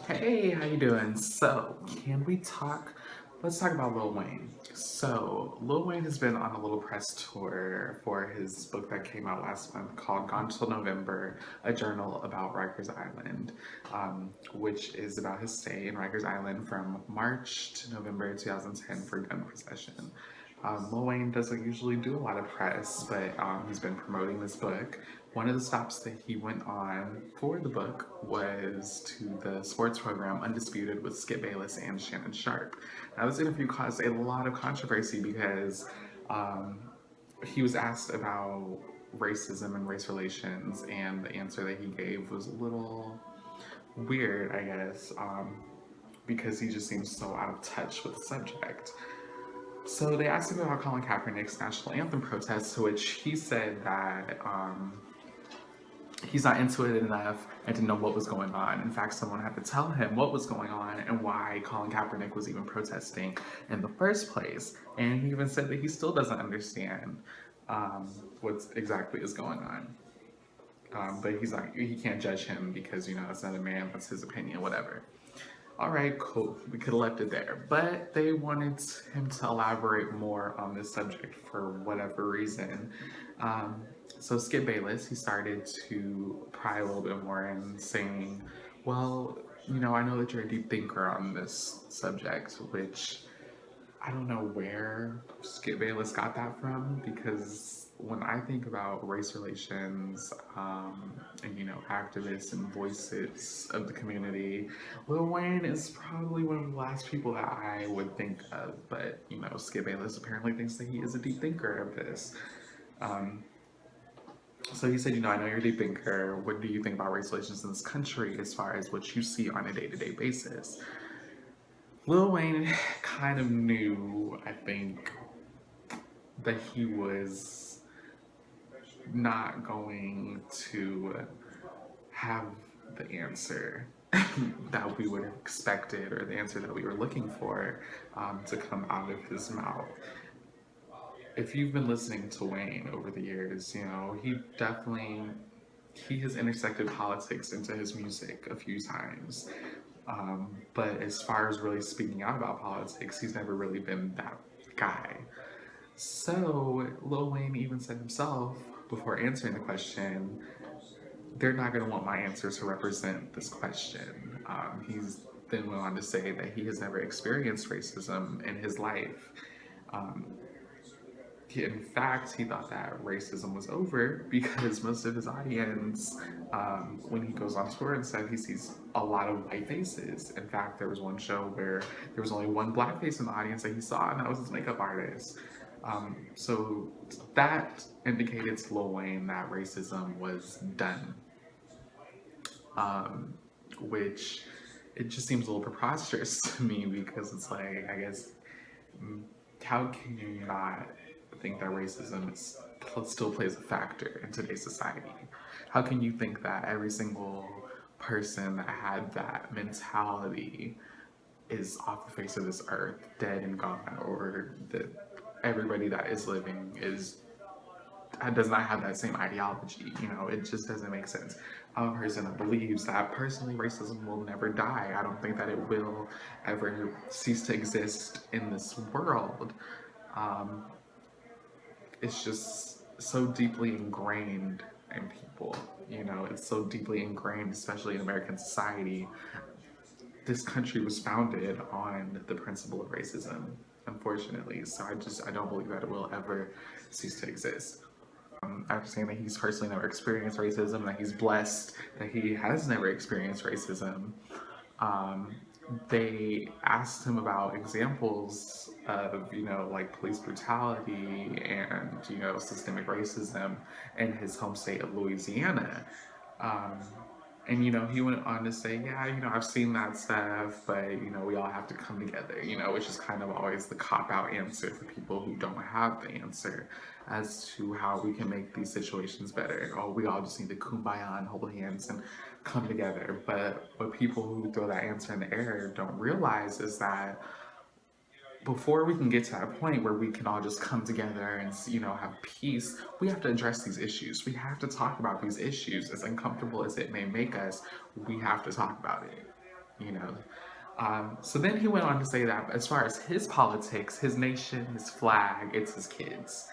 Hey, how you doing? Let's talk about Lil Wayne. So, Lil Wayne has been on a little press tour for his book that came out last month called Gone Till November, a journal about Rikers Island, which is about his stay in Rikers Island from March to November 2010 for gun possession. Lil Wayne doesn't usually do a lot of press, but he's been promoting this book. One of the stops that he went on for the book was to the sports program Undisputed with Skip Bayless and Shannon Sharp. Now, this interview caused a lot of controversy because um, he was asked about racism and race relations, and the answer that he gave was a little weird, I guess, because he just seems so out of touch with the subject. So they asked him about Colin Kaepernick's national anthem protest, to which he said that he's not into it enough and to know what was going on. In fact, someone had to tell him what was going on and why Colin Kaepernick was even protesting in the first place. And he even said that he still doesn't understand what exactly is going on. But he's like, he can't judge him because, that's another man, that's his opinion, whatever. All right, cool. We could have left it there. But they wanted him to elaborate more on this subject for whatever reason. Um, so Skip Bayless, he started to pry a little bit more and saying, well, I know that you're a deep thinker on this subject, which I don't know where Skip Bayless got that from because when I think about race relations and activists and voices of the community, Lil Wayne is probably one of the last people that I would think of. But Skip Bayless apparently thinks that he is a deep thinker of this. Um, so he said, I know you're a deep thinker. What do you think about race relations in this country as far as what you see on a day-to-day basis? Lil Wayne kind of knew, I think, that he was not going to have the answer that we would have expected or the answer that we were looking for to come out of his mouth. If you've been listening to Wayne over the years, he has intersected politics into his music a few times. But as far as really speaking out about politics, he's never really been that guy. So Lil Wayne even said himself before answering the question, they're not going to want my answer to represent this question. He's then went on to say that he has never experienced racism in his life. Um, in fact, he thought that racism was over because most of his audience, when he goes on tour and stuff, he sees a lot of white faces. In fact, there was one show where there was only one black face in the audience that he saw, and that was his makeup artist. So that indicated to Lil Wayne that racism was done, which it just seems a little preposterous to me because it's like, I guess, how can you not think that still plays a factor in today's society? How can you think that every single person that had that mentality is off the face of this earth, dead and gone, or that everybody that is living does not have that same ideology? It just doesn't make sense. I'm a person that believes that personally racism will never die. I don't think that it will ever cease to exist in this world. Um, it's just so deeply ingrained in people. It's so deeply ingrained, especially in American society. This country was founded on the principle of racism, unfortunately. So I don't believe that it will ever cease to exist. After saying that he's personally never experienced racism, that he's blessed that he has never experienced racism, um, they asked him about examples of, like police brutality and, systemic racism in his home state of Louisiana. Um, and, he went on to say, yeah, I've seen that stuff, but, we all have to come together, which is kind of always the cop-out answer for people who don't have the answer as to how we can make these situations better. Oh, we all just need to kumbaya and hold hands and come together. But what people who throw that answer in the air don't realize is that before we can get to that point where we can all just come together and have peace, we have to address these issues. We have to talk about these issues. As uncomfortable as it may make us, we have to talk about it. you know. So then he went on to say that as far as his politics, his nation, his flag, it's his kids.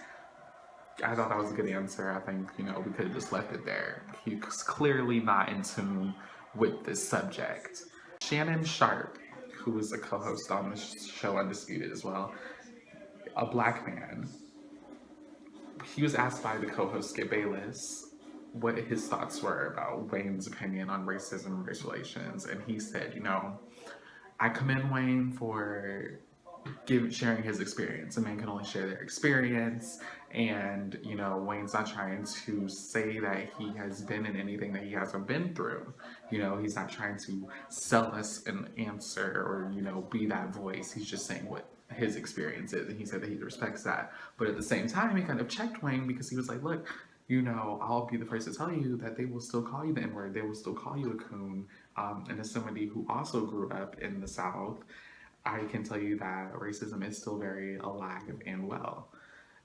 I thought that was a good answer. I think, we could have just left it there. He was clearly not in tune with this subject. Shannon Sharp, who was a co-host on the show Undisputed as well, a black man, he was asked by the co-host Skip Bayless what his thoughts were about Wayne's opinion on racism and race relations, and he said, I commend Wayne for sharing his experience. A man can only share their experience, and Wayne's not trying to say that he has been in anything that he hasn't been through. He's not trying to sell us an answer or be that voice. He's just saying what his experience is, and he said that he respects that. But at the same time, he kind of checked Wayne because he was like, look, I'll be the first to tell you that they will still call you the N-word. They will still call you a coon. And as somebody who also grew up in the South, I can tell you that racism is still very alive and well.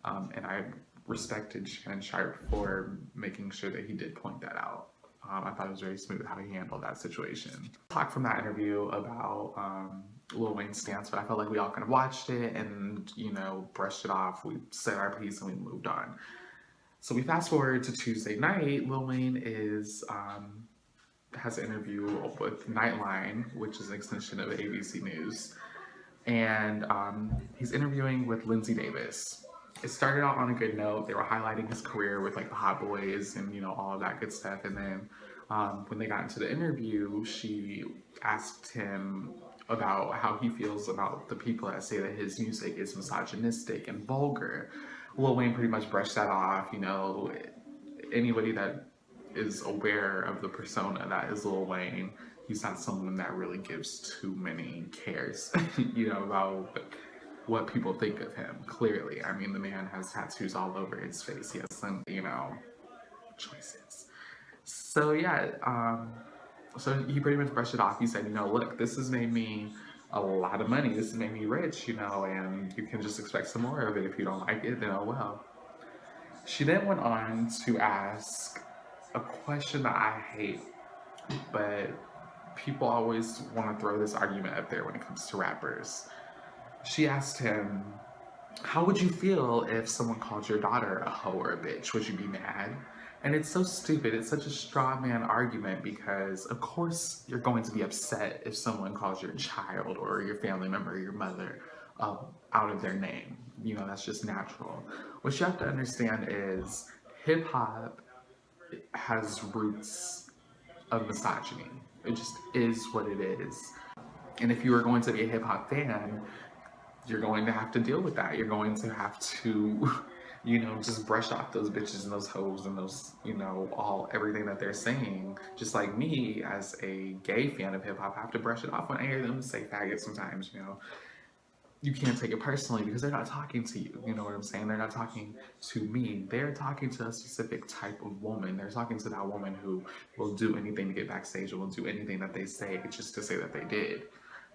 And I respected Shannon Sharp for making sure that he did point that out. I thought it was very smooth how he handled that situation. Talk from that interview about Lil Wayne's stance, but I felt like we all kind of watched it and, brushed it off. We said our piece and we moved on. So we fast forward to Tuesday night. Lil Wayne has an interview with Nightline, which is an extension of ABC News. And he's interviewing with Lindsay Davis. It started out on a good note. They were highlighting his career with like the Hot Boys and all of that good stuff. And then when they got into the interview, she asked him about how he feels about the people that say that his music is misogynistic and vulgar. Lil Wayne pretty much brushed that off. Anybody that is aware of the persona that is Lil Wayne, he's not someone that really gives too many cares, about what people think of him, clearly. I mean, the man has tattoos all over his face. He has some, choices. So, yeah, so he pretty much brushed it off. He said, look, this has made me a lot of money. This has made me rich, and you can just expect some more of it. If you don't like it, then oh well. She then went on to ask a question that I hate, but people always want to throw this argument up there when it comes to rappers. She asked him, how would you feel if someone called your daughter a hoe or a bitch? Would you be mad? And it's so stupid. It's such a straw man argument because, of course, you're going to be upset if someone calls your child or your family member or your mother out of their name. That's just natural. What you have to understand is hip-hop has roots of misogyny. It just is what it is. And if you are going to be a hip-hop fan, you're going to have to deal with that. You're going to have to, just brush off those bitches and those hoes and those, everything that they're saying. Just like me, as a gay fan of hip-hop, I have to brush it off when I hear them say faggot sometimes, You can't take it personally because they're not talking to you. You know what I'm saying? They're not talking to me. They're talking to a specific type of woman. They're talking to that woman who will do anything to get backstage or will do anything that they say just to say that they did.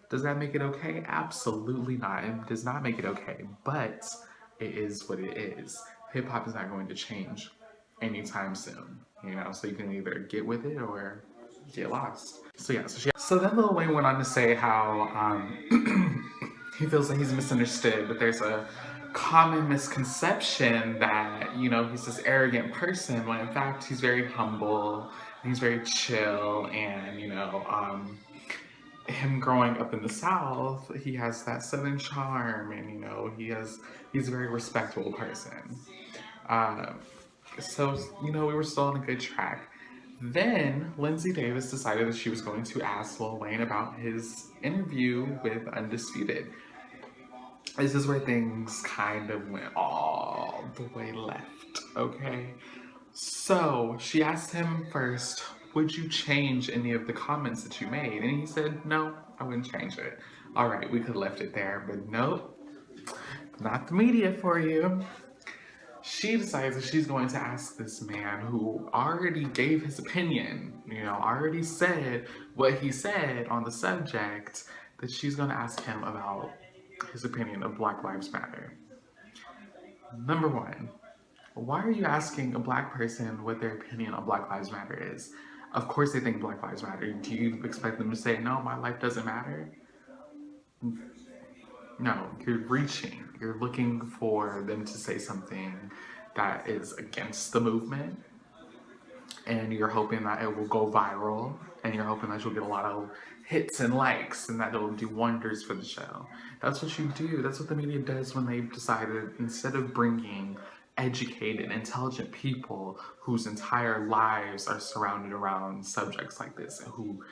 Does that make it okay? Absolutely not. It does not make it okay, but it is what it is. Hip-hop is not going to change anytime soon, so you can either get with it or get lost. So yeah, so then Lil Wayne went on to say how he feels like he's misunderstood, but there's a common misconception that, he's this arrogant person, when in fact he's very humble, and he's very chill, and, him growing up in the South, he has that Southern charm, and he's a very respectable person. So we were still on a good track. Then Lindsay Davis decided that she was going to ask Lil Wayne about his interview with Undisputed. This is where things kind of went all the way left, okay? So she asked him first, would you change any of the comments that you made? And he said, no, I wouldn't change it. All right, we could have left it there, but nope, not the media for you. She decides that she's going to ask this man who already gave his opinion, already said what he said on the subject, that she's going to ask him about his opinion of Black Lives Matter. Number one, why are you asking a black person what their opinion on Black Lives Matter is? Of course they think Black Lives Matter. Do you expect them to say, no, my life doesn't matter? No, you're reaching. You're looking for them to say something that is against the movement, and you're hoping that it will go viral, and you're hoping that you'll get a lot of hits and likes, and that it'll do wonders for the show. That's what you do. That's what the media does when they've decided, instead of bringing educated, intelligent people whose entire lives are surrounded around subjects like this, and who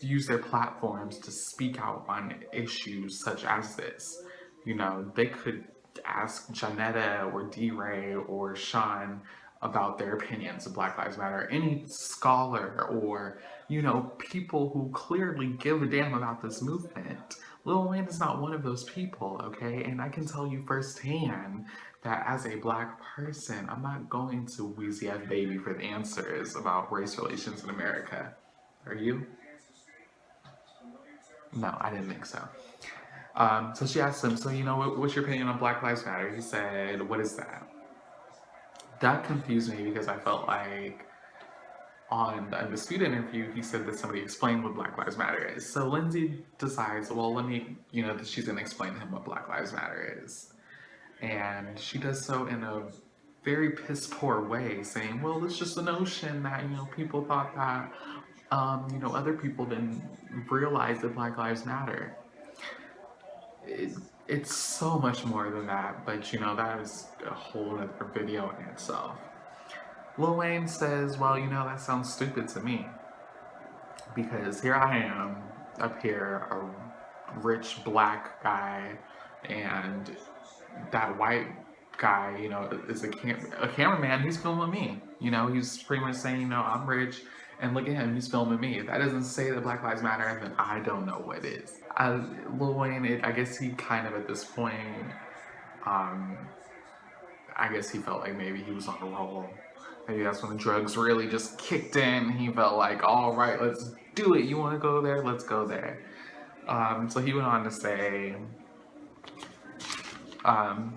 use their platforms to speak out on issues such as this. You know, they could ask Janetta or D-Ray or Sean about their opinions of Black Lives Matter. Any scholar or, you know, people who clearly give a damn about this movement. Lil Wayne is not one of those people, okay? And I can tell you firsthand that as a Black person, I'm not going to Weezy F Baby for the answers about race relations in America. Are you? No, I didn't think so. So she asked him, so, you know, what's your opinion on Black Lives Matter? He said, what is that? That confused me because I felt like on the Undisputed interview, he said that somebody explained what Black Lives Matter is. So Lindsay decides, well, let me, you know, that she's going to explain to him what Black Lives Matter is. And she does so in a very piss poor way, saying, well, it's just a notion that, you know, people thought that, you know, other people didn't realize that Black Lives Matter. It's so much more than that, but, you know, that is a whole other video in itself. Lil Wayne says, well, you know, that sounds stupid to me, because here I am, up here, a rich Black guy, and that white guy, you know, is a cameraman, he's filming me. You know, he's pretty much saying, you know, I'm rich, and look at him, he's filming me. If that doesn't say that Black Lives Matter, then I don't know what is. Lil Wayne, I guess he kind of at this point, I guess he felt like maybe he was on a roll. Maybe that's when the drugs really just kicked in. He felt like, all right, let's do it. You want to go there? Let's go there. So he went on to say,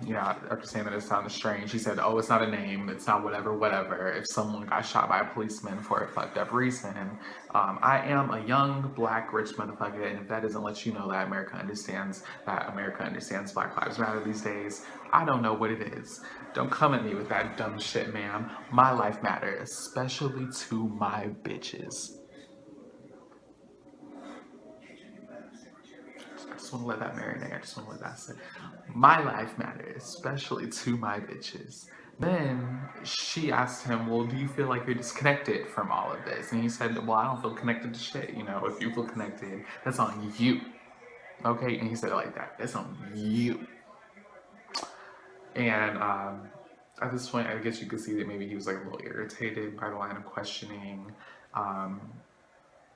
you know, after saying that it sounded strange, he said, oh, it's not a name, it's not whatever. If someone got shot by a policeman for a fucked up reason, I am a young, Black, rich motherfucker, and if that doesn't let you know that America understands Black Lives Matter these days, I don't know what it is. Don't come at me with that dumb shit, ma'am. My life matters, especially to my bitches. I just want to let that marinate. I just want to let that sit. My life matters, especially to my bitches. Then she asked him, well, do you feel like you're disconnected from all of this? And he said, well, I don't feel connected to shit. You know, if you feel connected, that's on you. Okay? And he said it like that. That's on you. And at this point, I guess you could see that maybe he was like a little irritated by the line of questioning.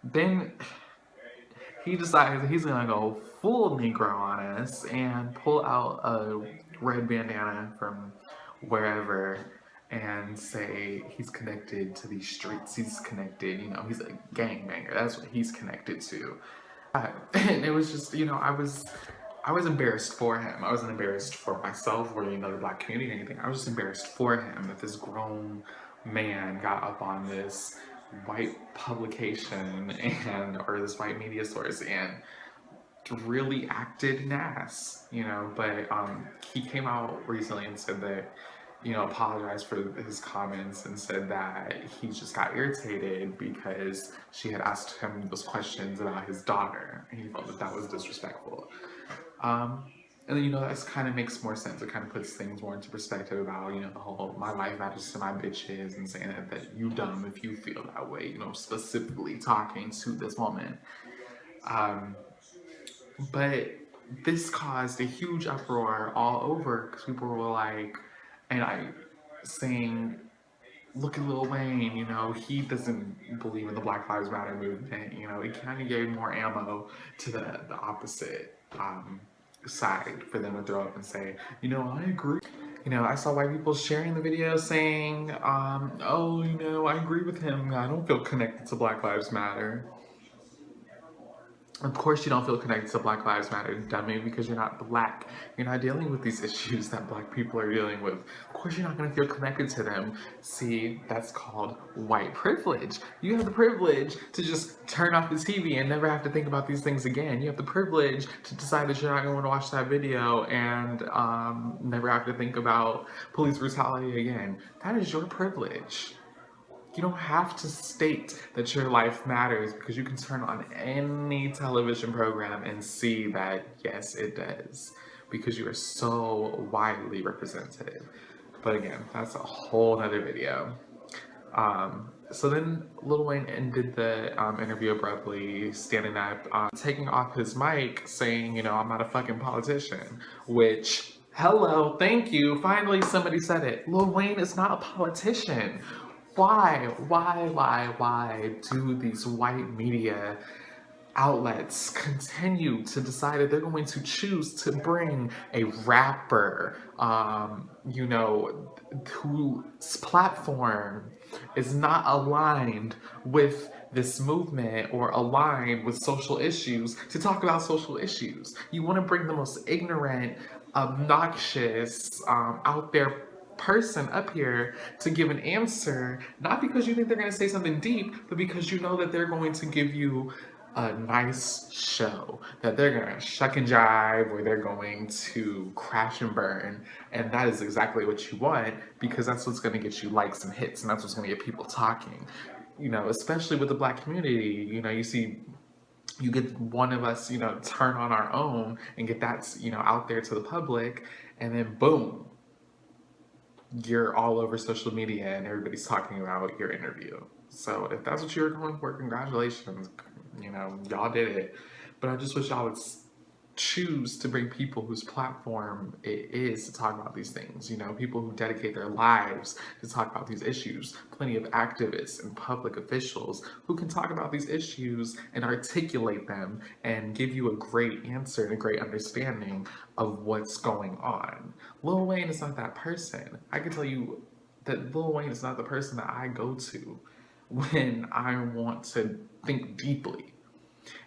Then he decides that he's gonna go full Negro on us and pull out a red bandana from wherever and say he's connected to these streets. He's connected, you know, he's a gangbanger. That's what he's connected to. And it was just, you know, I was embarrassed for him. I wasn't embarrassed for myself or, you know, the Black community or anything. I was just embarrassed for him that this grown man got up on this white publication or this white media source and really acted nass, you know. But he came out recently and said that, you know, apologized for his comments and said that he just got irritated because she had asked him those questions about his daughter, and he felt that that was disrespectful. And then, you know, that kind of makes more sense. It kind of puts things more into perspective about, you know, the whole my life matters to my bitches, and saying that you dumb if you feel that way, you know, specifically talking to this woman. But this caused a huge uproar all over because people were like, saying, look at Lil Wayne, you know, he doesn't believe in the Black Lives Matter movement. You know, it kind of gave more ammo to the opposite side for them to throw up and say, you know, I agree. You know, I saw white people sharing the video saying, oh, you know, I agree with him. I don't feel connected to Black Lives Matter. Of course you don't feel connected to Black Lives Matter, dummy, because you're not black. You're not dealing with these issues that black people are dealing with. Of course you're not going to feel connected to them. See, that's called white privilege. You have the privilege to just turn off the TV and never have to think about these things again. You have the privilege to decide that you're not going to watch that video and never have to think about police brutality again. That is your privilege. You don't have to state that your life matters, because you can turn on any television program and see that, yes, it does, because you are so widely represented. But again, that's a whole nother video. So then Lil Wayne ended the interview abruptly, standing up, taking off his mic, saying, you know, I'm not a fucking politician, which, hello, thank you, finally somebody said it. Lil Wayne is not a politician. Why do these white media outlets continue to decide that they're going to choose to bring a rapper, you know, whose platform is not aligned with this movement or aligned with social issues, to talk about social issues? You want to bring the most ignorant, obnoxious, out there person up here to give an answer, not because you think they're going to say something deep, but because you know that they're going to give you a nice show, that they're going to shuck and jive, or they're going to crash and burn. And that is exactly what you want, because that's what's going to get you likes and hits, and that's what's going to get people talking. You know, especially with the black community, you know, you get one of us, you know, turn on our own and get that, you know, out there to the public, and then boom, you're all over social media and everybody's talking about your interview. So if that's what you're going for, congratulations. You know, y'all did it. But I just wish y'all would choose to bring people whose platform it is to talk about these things. You know, people who dedicate their lives to talk about these issues. Plenty of activists and public officials who can talk about these issues and articulate them and give you a great answer and a great understanding of what's going on. Lil Wayne is not that person. I can tell you that Lil Wayne is not the person that I go to when I want to think deeply.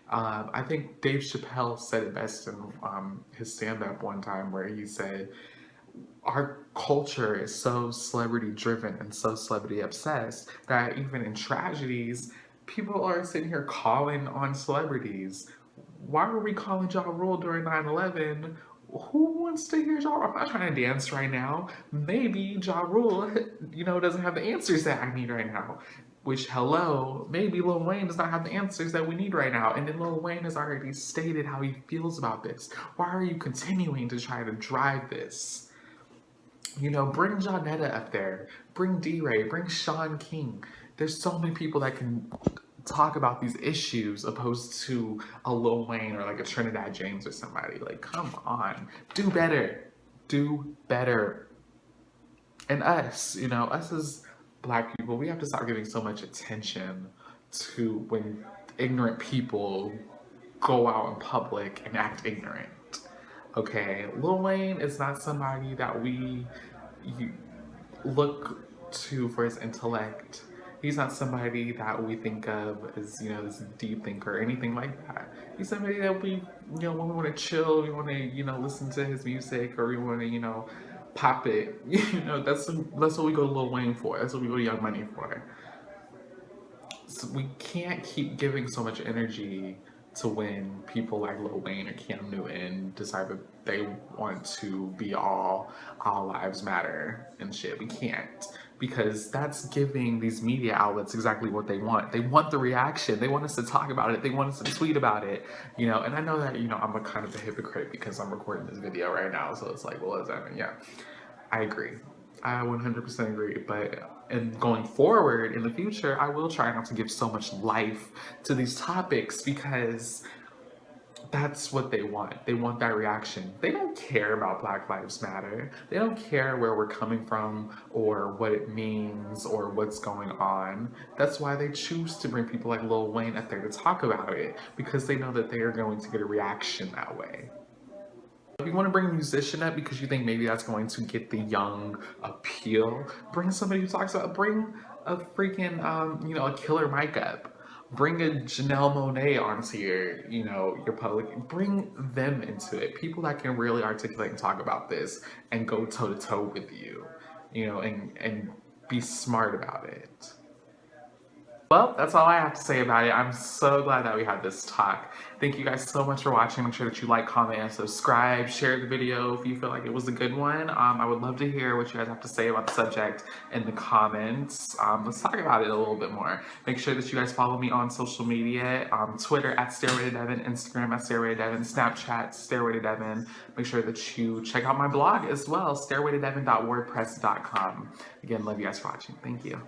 I think Dave Chappelle said it best in his stand-up one time, where he said, our culture is so celebrity driven and so celebrity obsessed that even in tragedies, people are sitting here calling on celebrities. Why were we calling Ja Rule during 9/11? Who wants to hear Ja Rule? I'm not trying to dance right now. Maybe Ja Rule, you know, doesn't have the answers that I need right now. Which, hello, maybe Lil Wayne does not have the answers that we need right now. And then Lil Wayne has already stated how he feels about this. Why are you continuing to try to drive this? You know, bring Johnetta up there. Bring D-Ray. Bring Sean King. There's so many people that can talk about these issues opposed to a Lil Wayne or like a Trinidad James or somebody. Like, come on. Do better. Do better. And us, you know, us as Black people, we have to stop giving so much attention to when ignorant people go out in public and act ignorant. Okay, Lil Wayne is not somebody that we look to for his intellect. He's not somebody that we think of as, you know, this deep thinker or anything like that. He's somebody that we, you know, when we want to chill, we want to, you know, listen to his music, or we want to, you know, pop it. You know, that's what we go to Lil Wayne for. That's what we go to Young Money for. So we can't keep giving so much energy to when people like Lil Wayne or Cam Newton decide that they want to be all lives matter and shit. We can't, because that's giving these media outlets exactly what they want. They want the reaction. They want us to talk about it. They want us to tweet about it, you know. And I know that, you know, I'm a kind of a hypocrite because I'm recording this video right now, so it's like, well, what does that mean? Yeah, I agree. I 100% agree. But and going forward in the future, I will try not to give so much life to these topics, because that's what they want. They want that reaction. They don't care about Black Lives Matter. They don't care where we're coming from or what it means or what's going on. That's why they choose to bring people like Lil Wayne up there to talk about it, because they know that they are going to get a reaction that way. If you want to bring a musician up because you think maybe that's going to get the young appeal, bring somebody who talks about, bring a freaking, you know, a Killer Mike up. Bring a Janelle Monáe onto your public. Bring them into it. People that can really articulate and talk about this and go toe to toe with you, and be smart about it. Well, that's all I have to say about it. I'm so glad that we had this talk. Thank you guys so much for watching. Make sure that you like, comment, and subscribe. Share the video if you feel like it was a good one. I would love to hear what you guys have to say about the subject in the comments. Let's talk about it a little bit more. Make sure that you guys follow me on social media. Twitter at Stairway to Devin, Instagram at Stairway to Devin, Snapchat Stairway to Devin. Make sure that you check out my blog as well, stairwaytodevin.wordpress.com. Again, love you guys for watching. Thank you.